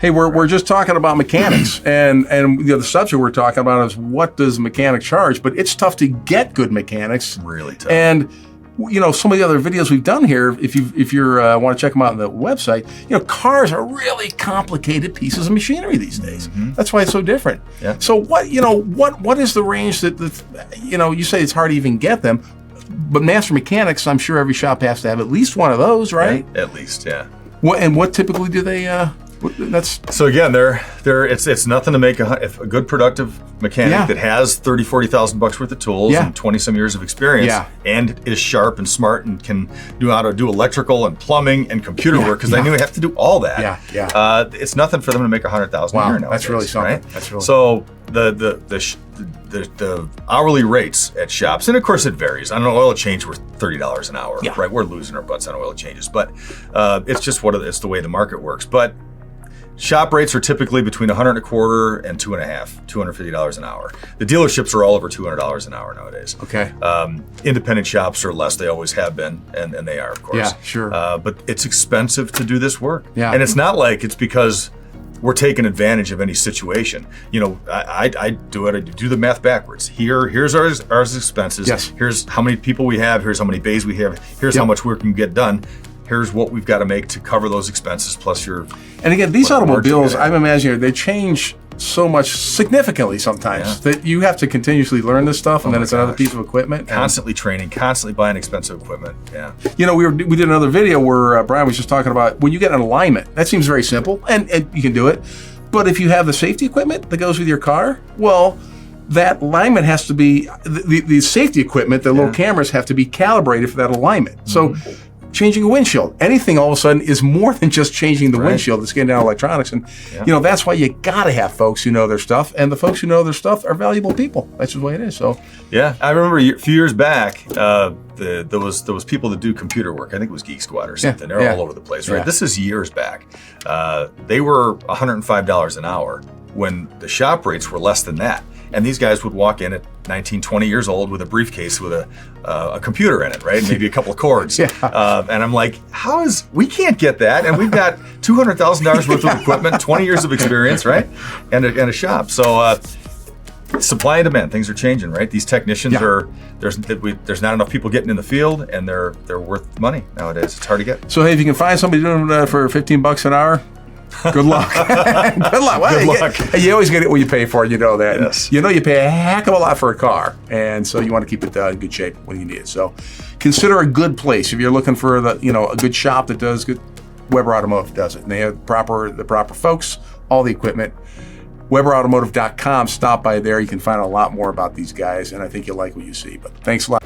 Hey, we're just talking about mechanics, and the subject we're talking about is what does a mechanic charge? But it's tough to get good mechanics. Really tough. And some of the other videos we've done here, if you want to check them out on the website, cars are really complicated pieces of machinery these days. Mm-hmm. That's why it's so different. Yeah. So what is the range that you say it's hard to even get them, but master mechanics, I'm sure every shop has to have at least one of those, right? Yeah, at least, yeah. What typically do they? So again, it's nothing to make a good productive mechanic that has $30,000-$40,000 worth of tools and 20 some years of experience and is sharp and smart and can do how to do electrical and plumbing and computer work, because they knew they have to do all that. It's nothing for them to make $100,000 a year nowadays. That's really something. Right? That's really so the hourly rates at shops, and of course it varies. On an oil change, we're $30 an hour, right? We're losing our butts on oil changes, but it's just it's the way the market works. But shop rates are typically between $125 and $250 an hour. The dealerships are all over $200 an hour nowadays. Okay. Independent shops are less. They always have been, and they are, of course. Yeah, sure. But it's expensive to do this work. Yeah. And it's not like it's because we're taking advantage of any situation. I do the math backwards. Here's our expenses. Yes. Here's how many people we have. Here's how many bays we have. Here's how much work can get done. Here's what we've got to make to cover those expenses, plus your... And again, these automobiles, I'm imagining, they change so much significantly sometimes that you have to continuously learn this stuff, and then it's another piece of equipment. Constantly training, constantly buying expensive equipment, we did another video where Brian was just talking about when you get an alignment, that seems very simple, and you can do it. But if you have the safety equipment that goes with your car, well, that alignment has to be, the safety equipment, the little cameras have to be calibrated for that alignment. So changing a windshield, anything all of a sudden is more than just changing the windshield. It's getting down to electronics. And, that's why you got to have folks who know their stuff. And the folks who know their stuff are valuable people. That's just the way it is. So, yeah, I remember a few years back, there was people that do computer work. I think it was Geek Squad or something. They're all over the place, right? This is years back. They were $105 an hour when the shop rates were less than that. And these guys would walk in at 19, 20 years old with a briefcase with a computer in it, right? Maybe a couple of cords. And I'm like, we can't get that. And we've got $200,000 worth of equipment, 20 years of experience, right? And a shop. So supply and demand, things are changing, right? These technicians there's not enough people getting in the field, and they're worth money nowadays. It's hard to get. So hey, if you can find somebody doing it for $15 an hour, good luck. Good luck. Well, good luck. You always get it what you pay for, you know that. Yes. You pay a heck of a lot for a car, and so you want to keep it in good shape when you need it. So consider a good place if you're looking for a good shop that does good. Weber Automotive does it, and they have the proper folks, all the equipment. WeberAutomotive.com. Stop by there. You can find a lot more about these guys, and I think you'll like what you see. But thanks a lot.